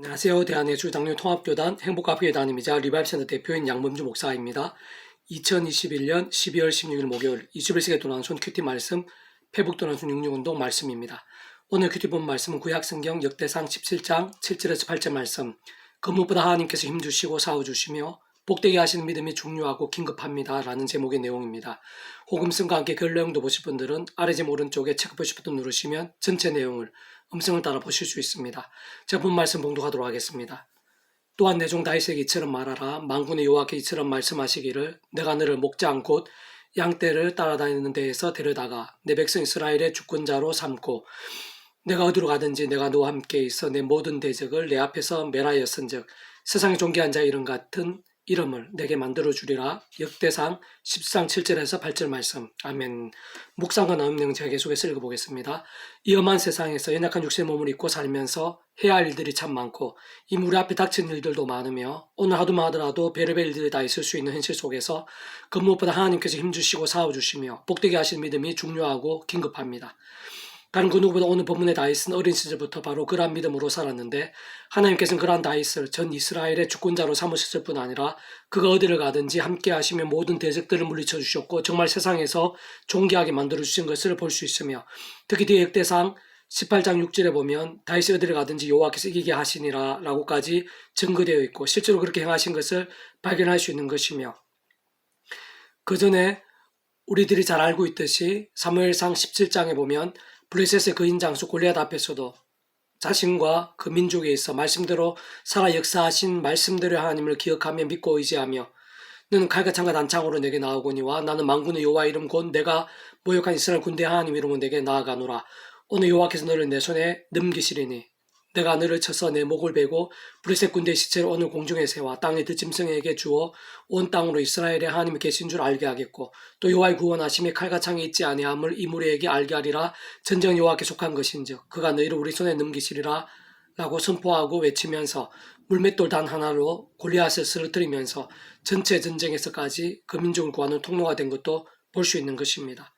안녕하세요. 대한예수장로 통합교단 행복가교회단임이자 리바입센터 대표인 양범주 목사입니다. 2021년 12월 16일 목요일 21세기 도난손 큐티 말씀 페북도난손 66운동 말씀입니다. 오늘 큐티 본 말씀은 구약성경 역대상 17장 7절에서 8절 말씀. 그 무엇보다 하나님께서 힘주시고 싸워주시며 복되게 하시는 믿음이 중요하고 긴급합니다 라는 제목의 내용입니다. 호금성과 함께 글 내용도 보실 분들은 아래 제 오른쪽에 체크표시 버튼 누르시면 전체 내용을 음성을 따라 보실 수 있습니다. 제가 본 말씀 봉독하도록 하겠습니다. 또한 내 종 다윗에게 이처럼 말하라. 만군의 여호와께 이처럼 말씀하시기를 내가 너를 목장 곧 양떼를 따라다니는 데에서 데려다가 내 백성 이스라엘의 주권자로 삼고 내가 어디로 가든지 내가 너와 함께 있어 내 모든 대적을 내 앞에서 멸하였은즉 세상의 존귀한 자의 이름 같은 이름을 내게 만들어주리라. 역대상 10장 7절에서 8절 말씀. 아멘. 묵상과 나눔 내용 제가 계속해서 읽어보겠습니다. 이 험한 세상에서 연약한 육신의 몸을 입고 살면서 해야 할 일들이 참 많고 이 우리 앞에 닥친 일들도 많으며 오늘 하루만 하더라도 별의별 일들이 다 있을 수 있는 현실 속에서 그 무엇보다 하나님께서 힘주시고 싸워주시며 복되게 하시는 믿음이 중요하고 긴급합니다. 다른 그 누구보다 오늘 본문의 다윗은 어린 시절부터 바로 그러한 믿음으로 살았는데 하나님께서는 그러한 다윗을 전 이스라엘의 주권자로 삼으셨을 뿐 아니라 그가 어디를 가든지 함께 하시며 모든 대적들을 물리쳐 주셨고 정말 세상에서 존귀하게 만들어 주신 것을 볼 수 있으며 특히 뒤에 역대상 18장 6절에 보면 다윗이 어디를 가든지 여호와께서 이기게 하시니라 라고까지 증거되어 있고 실제로 그렇게 행하신 것을 발견할 수 있는 것이며 그 전에 우리들이 잘 알고 있듯이 사무엘상 17장에 보면 블레셋의 거인 장수 골리앗 앞에서도 자신과 그 민족에 있어 말씀대로 살아 역사하신 말씀대로 하나님을 기억하며 믿고 의지하며 너는 칼과 창과 단창으로 내게 나아오거니와 나는 만군의 여호와 이름 곧 내가 모욕한 이스라엘 군대 하나님 이름으로 내게 나아가노라. 오늘 여호와께서 너를 내 손에 넘기시리니 내가 너를 쳐서 내 목을 베고 블레셋 군대의 시체를 오늘 공중에 세워 땅의 들짐승에게 주어 온 땅으로 이스라엘의 하나님이 계신 줄 알게 하겠고 또 여호와의 구원하심이 칼과 창에 있지 아니함을 이 무리에게 알게 하리라. 전쟁 여호와께 속한 것인즉 그가 너희를 우리 손에 넘기시리라 라고 선포하고 외치면서 물맷돌 단 하나로 골리앗을 쓰러뜨리면서 전체 전쟁에서까지 그 민족을 구하는 통로가 된 것도 볼 수 있는 것입니다.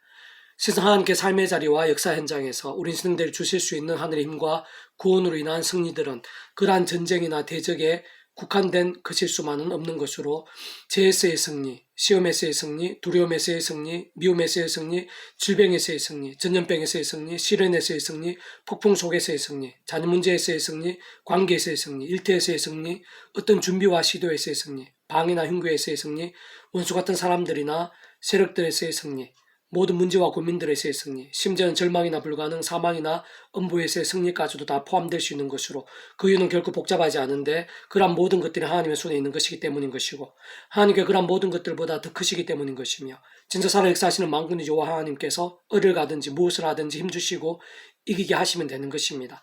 세상 하나님께 삶의 자리와 역사 현장에서 우리 인생들이 주실 수 있는 하늘의 힘과 구원으로 인한 승리들은 그러한 전쟁이나 대적에 국한된 그 실수만은 없는 것으로 재해에서의 승리, 시험에서의 승리, 두려움에서의 승리, 미움에서의 승리, 질병에서의 승리, 전염병에서의 승리, 시련에서의 승리, 폭풍 속에서의 승리, 자녀 문제에서의 승리, 관계에서의 승리, 일터에서의 승리, 어떤 준비와 시도에서의 승리, 방해나 흉교에서의 승리, 원수 같은 사람들이나 세력들에서의 승리, 모든 문제와 고민들에서의 승리, 심지어는 절망이나 불가능, 사망이나 음부에서의 승리까지도 다 포함될 수 있는 것으로 그 이유는 결코 복잡하지 않은데 그러한 모든 것들이 하나님의 손에 있는 것이기 때문인 것이고 하나님께 그러한 모든 것들보다 더 크시기 때문인 것이며 진짜 살아 역사하시는 만군의 여호와 하나님께서 어딜 가든지 무엇을 하든지 힘주시고 이기게 하시면 되는 것입니다.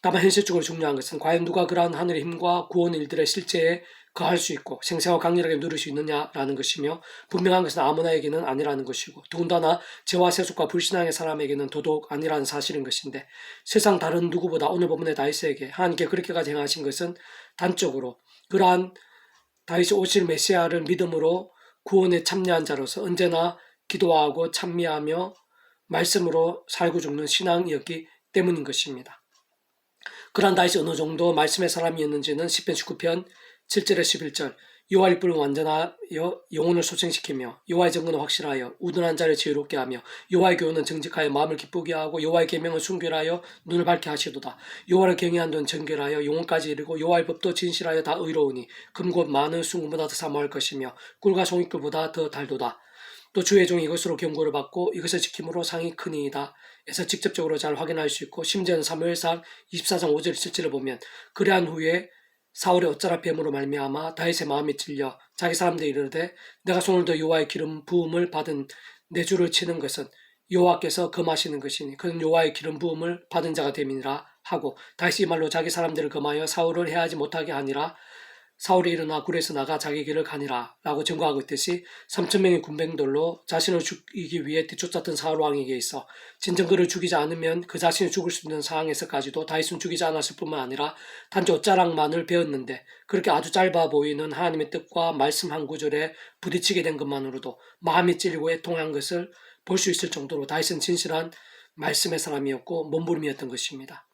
다만 현실적으로 중요한 것은 과연 누가 그러한 하늘의 힘과 구원 일들의 실제에 거할 수 있고 생생하고 강렬하게 누릴 수 있느냐라는 것이며 분명한 것은 아무나에게는 아니라는 것이고 더군다나 죄와 세속과 불신앙의 사람에게는 더더욱 아니라는 사실인 것인데 세상 다른 누구보다 오늘 본문의 다윗에게 하나님께 그렇게까지 행하신 것은 단적으로 그러한 다윗이 오실 메시아를 믿음으로 구원에 참여한 자로서 언제나 기도하고 찬미하며 말씀으로 살고 죽는 신앙이었기 때문인 것입니다. 그러한 다윗이 어느 정도 말씀의 사람이었는지는 시편 19편 7절에 11절 여호와의 뿔은 완전하여 영혼을 소생시키며 여호와의 정근은 확실하여 우둔한 자를 지혜롭게 하며 여호와의 교훈은 정직하여 마음을 기쁘게 하고 여호와의 계명은 순결하여 눈을 밝게 하시도다. 여호와를 경외한 눈은 정결하여 영혼까지 이르고 여호와의 법도 진실하여 다 의로우니 금곧 많은 순금보다 더 사모할 것이며 꿀과 송이꿀보다 더 달도다. 또 주의 종이 이것으로 경고를 받고 이것을 지킴으로 상이 크니이다. 에서 직접적으로 잘 확인할 수 있고 심지어는 사무엘상 24장 5절 7절을 보면 그러한 후에 사울의 어쩌라 뱀으로 말미암아 다윗의 마음이 찔려 자기 사람들이 이르되 내가 손을 더 여호와의 기름 부음을 받은 내 주를 치는 것은 여호와께서 금하시는 것이니 그는 여호와의 기름 부음을 받은 자가 됨이니라 하고 다윗이 이 말로 자기 사람들을 금하여 사울을 해하지 못하게 하니라. 사울이 일어나 굴에서 나가 자기 길을 가니라 라고 증거하고 있듯이 3,000명의 군병들로 자신을 죽이기 위해 뒤쫓았던 사울 왕에게 있어 진정 그를 죽이지 않으면 그 자신이 죽을 수 있는 상황에서까지도 다윗은 죽이지 않았을 뿐만 아니라 단지 옷자락만을 베었는데 그렇게 아주 짧아 보이는 하나님의 뜻과 말씀 한 구절에 부딪히게 된 것만으로도 마음이 찔리고 애통한 것을 볼 수 있을 정도로 다윗은 진실한 말씀의 사람이었고 몸부림이었던 것입니다.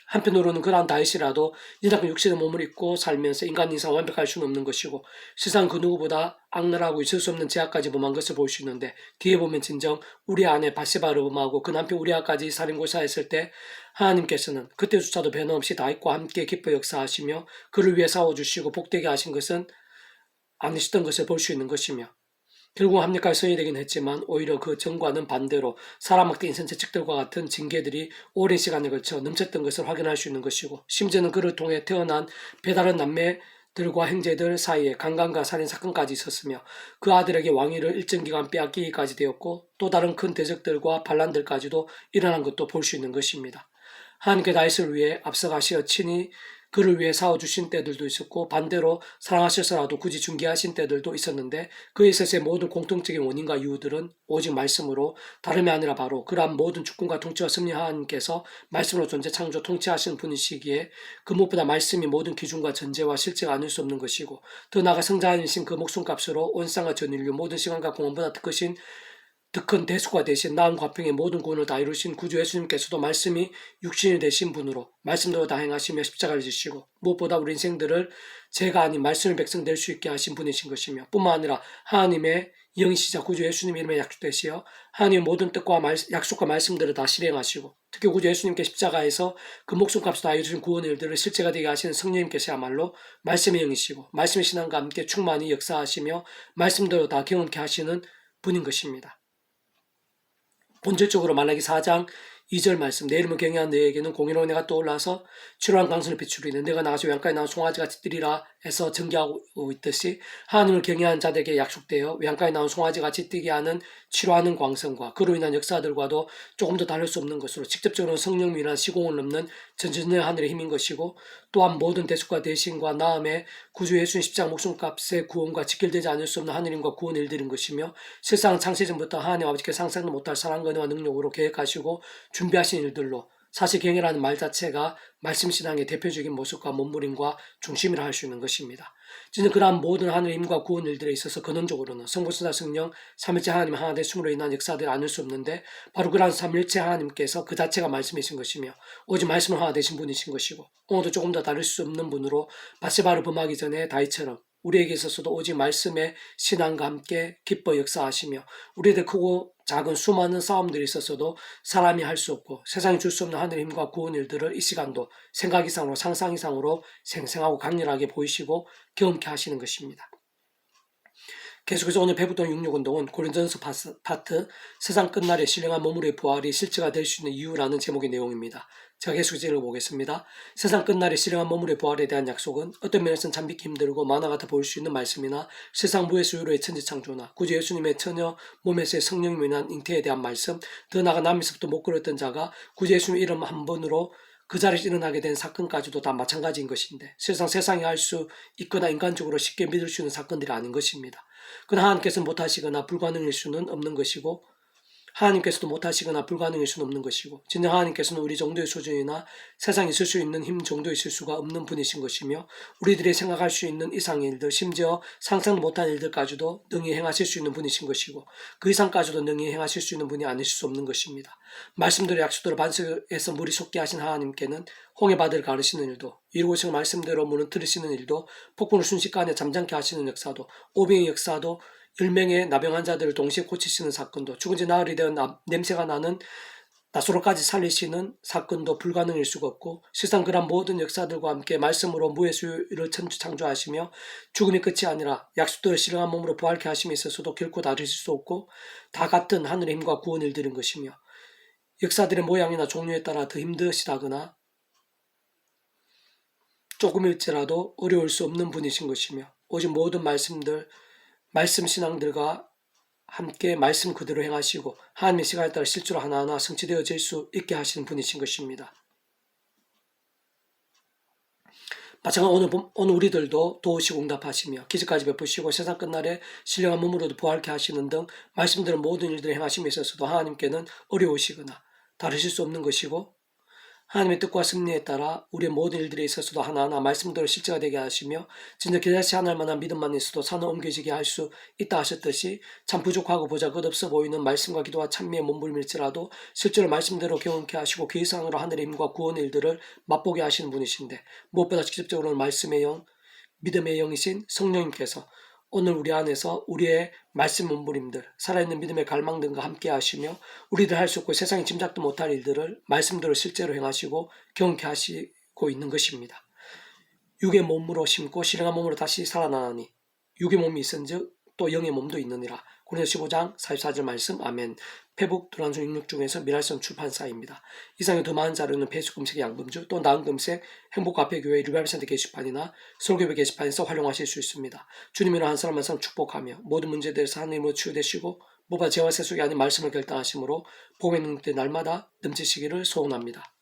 한편으로는 그러한 다윗이라도 이렇게 육신의 몸을 입고 살면서 인간 이상 완벽할 수는 없는 것이고 세상 그 누구보다 악랄하고 있을 수 없는 죄악까지 범한 것을 볼 수 있는데 뒤에 보면 진정 우리 아내 바세바를 범하고 그 남편 우리아까지 살인고사했을 때 하나님께서는 그때조차도 변함없이 다윗과 함께 기뻐 역사하시며 그를 위해 싸워주시고 복되게 하신 것은 아니셨던 것을 볼 수 있는 것이며 결국 합력할 선이 되긴 했지만 오히려 그 전과는 반대로 사람학대 인생 재측들과 같은 징계들이 오랜 시간에 걸쳐 넘쳤던 것을 확인할 수 있는 것이고 심지어는 그를 통해 태어난 배다른 남매들과 형제들 사이에 강간과 살인 사건까지 있었으며 그 아들에게 왕위를 일정 기간 빼앗기기까지 되었고 또 다른 큰 대적들과 반란들까지도 일어난 것도 볼 수 있는 것입니다. 하나님께 다윗을 위해 앞서가시어 친히 그를 위해 싸워주신 때들도 있었고 반대로 사랑하셔서라도 굳이 중계하신 때들도 있었는데 그에 있어서의 모든 공통적인 원인과 이유들은 오직 말씀으로 다름이 아니라 바로 그러한 모든 주권과 통치와 섭리 하나님께서 말씀으로 존재 창조 통치하시는 분이시기에 그 무엇보다 말씀이 모든 기준과 전제와 실제가 아닐 수 없는 것이고 더 나아가 성자이신 그 목숨값으로 온 땅과 전 인류 모든 시간과 공원보다 더 큰 대수가 되신 나은 과평의 모든 구원을 다 이루신 구주 예수님께서도 말씀이 육신이 되신 분으로 말씀대로 다 행하시며 십자가를 지시고 무엇보다 우리 인생들을 죄가 아닌 말씀의 백성 될 수 있게 하신 분이신 것이며 뿐만 아니라 하나님의 영이시자 구주 예수님 이름에 약속되시어 하나님의 모든 뜻과 약속과 말씀들을 다 실행하시고 특히 구주 예수님께 십자가에서 그 목숨값을 다 이루신 구원의 일들을 실제가 되게 하시는 성령님께서야말로 말씀의 영이시고 말씀의 신앙과 함께 충만히 역사하시며 말씀대로 다 경험케 하시는 분인 것입니다. 본질적으로 말라기 4장 2절 말씀 내 이름을 경외한 너에게는 공의로운 해가 떠올라서 치료한 강선을 비추리는 내가 나가서 외양가에 나온 송아지같이 뛰리라 해서 전개하고 있듯이 하나님을 경외한 자들에게 약속되어 외양가에 나온 송아지같이 뛰게 하는 치료하는 광선과 그로 인한 역사들과도 조금 더 다를 수 없는 것으로 직접적으로 성령이란 시공을 넘는 전전의 하늘의 힘인 것이고 또한 모든 대속과 대신과 나음의 구주 예수님 십자가 목숨값의 구원과 직결되지 않을 수 없는 하느님과 구원 일들인 것이며 세상 창세전부터 하나님 아버지께 상상도 못할 사랑과 은혜와 능력으로 계획하시고 준비하신 일들로 사실 경외라는 말 자체가 말씀신앙의 대표적인 모습과 몸부림과 중심이라 할 수 있는 것입니다. 진짜 그러한 모든 하늘의 힘과 구원 일들에 있어서 근원적으로는 성부성자 성령 삼일체 하나님 하나 되심으로 인한 역사들이 아닐 수 없는데 바로 그러한 삼일체 하나님께서 그 자체가 말씀이신 것이며 오직 말씀을 하나 되신 분이신 것이고 오늘도 조금 더 다를 수 없는 분으로 바세바를 범하기 전에 다윗처럼 우리에게 있어서도 오직 말씀의 신앙과 함께 기뻐 역사하시며 우리들 크고 작은 수많은 싸움들이 있었어도 사람이 할 수 없고 세상이 줄 수 없는 하늘의 힘과 구원 일들을 이 시간도 생각 이상으로 상상 이상으로 생생하고 강렬하게 보이시고 경험케 하시는 것입니다. 계속해서 오늘 배부동 66운동은 고린전서 파트 세상 끝날에 신령한 몸으로의 부활이 실체가 될 수 있는 이유라는 제목의 내용입니다. 제가 계속해서 읽어보겠습니다. 세상 끝날에 신령한 몸으로의 부활에 대한 약속은 어떤 면에서는 잠비기 힘들고 만화 같아 보일 수 있는 말씀이나 세상 무에서 유로의 천지창조나 구주 예수님의 처녀 몸에서의 성령님에 인한 잉태에 대한 말씀 더 나아가 남에서부터 못 걸었던 자가 구주 예수님 이름 한 번으로 그 자리에서 일어나게 된 사건까지도 다 마찬가지인 것인데 세상이 할 수 있거나 인간적으로 쉽게 믿을 수 있는 사건들이 아닌 것입니다. 그러나 하나님께서는 못하시거나 불가능일 수는 없는 것이고 하나님께서도 못하시거나 불가능일 수는 없는 것이고 진정 하나님께서는 우리 정도의 수준이나 세상에 있을 수 있는 힘 정도에 있을 수가 없는 분이신 것이며 우리들이 생각할 수 있는 이상의 일들 심지어 상상도 못한 일들까지도 능히 행하실 수 있는 분이신 것이고 그 이상까지도 능히 행하실 수 있는 분이 아니실 수 없는 것입니다. 말씀대로 약속대로 반석에서 물이 솟게 하신 하나님께는 홍해바다를 가르시는 일도 이루고 싶은 말씀대로 무너뜨리시는 일도 폭풍을 순식간에 잠잠케 하시는 역사도 오병의 역사도 10명의 나병 환자들을 동시에 고치시는 사건도 죽은 지 나흘이 되어 냄새가 나는 낫소로까지 살리시는 사건도 불가능일 수가 없고 세상 그런 모든 역사들과 함께 말씀으로 무의 수요일을 창조하시며 죽음이 끝이 아니라 약속대로 신령한 몸으로 부활케 하심에 있어서도 결코 다르실 수 없고 다 같은 하늘의 힘과 구원 일들인 것이며 역사들의 모양이나 종류에 따라 더 힘드시다거나 조금일지라도 어려울 수 없는 분이신 것이며 오직 모든 말씀 신앙들과 함께 말씀 그대로 행하시고 하나님의 시간에 따라 실제로 하나하나 성취되어질 수 있게 하시는 분이신 것입니다. 마찬가지로 오늘 우리들도 도우시고 응답하시며 기적까지 베푸시고 세상 끝날에 신령한 몸으로도 부활케 하시는 등 말씀대로 모든 일들을 행하심에 있어서도 하나님께는 어려우시거나 다르실 수 없는 것이고 하나님의 뜻과 승리에 따라 우리의 모든 일들에 있어서도 하나하나 말씀대로 실제가 되게 하시며 진짜 기다리지 않을 만한 믿음만 있어도 산을 옮겨지게 할 수 있다 하셨듯이 참 부족하고 보잘것없어 보이는 말씀과 기도와 찬미에 몸부림일지라도 실제로 말씀대로 경험케 하시고 그 이상으로 하늘의 힘과 구원의 일들을 맛보게 하시는 분이신데 무엇보다 직접적으로는 말씀의 영, 믿음의 영이신 성령님께서 오늘 우리 안에서 우리의 말씀 몸부림들, 살아있는 믿음의 갈망 등과 함께 하시며 우리들 할 수 없고 세상이 짐작도 못할 일들을 말씀대로 실제로 행하시고 경험케 하시고 있는 것입니다. 육의 몸으로 심고 실행한 몸으로 다시 살아나니 육의 몸이 있은즉 또 영의 몸도 있느니라. 고린도서 15장 44절 말씀. 아멘. 페북 도란순 66 중에서 미랄선 출판사입니다. 이상의 더 많은 자료는 배수금색 양금주 또 나은금색 행복카페교회 리바이벌센터 게시판이나 설교배 게시판에서 활용하실 수 있습니다. 주님으로 한 사람 한 사람 축복하며 모든 문제에 대해서 하나님으로 치유되시고 무엇보다 죄와 세속이 아닌 말씀을 결단하심으로 복음의 능력대 날마다 넘치시기를 소원합니다.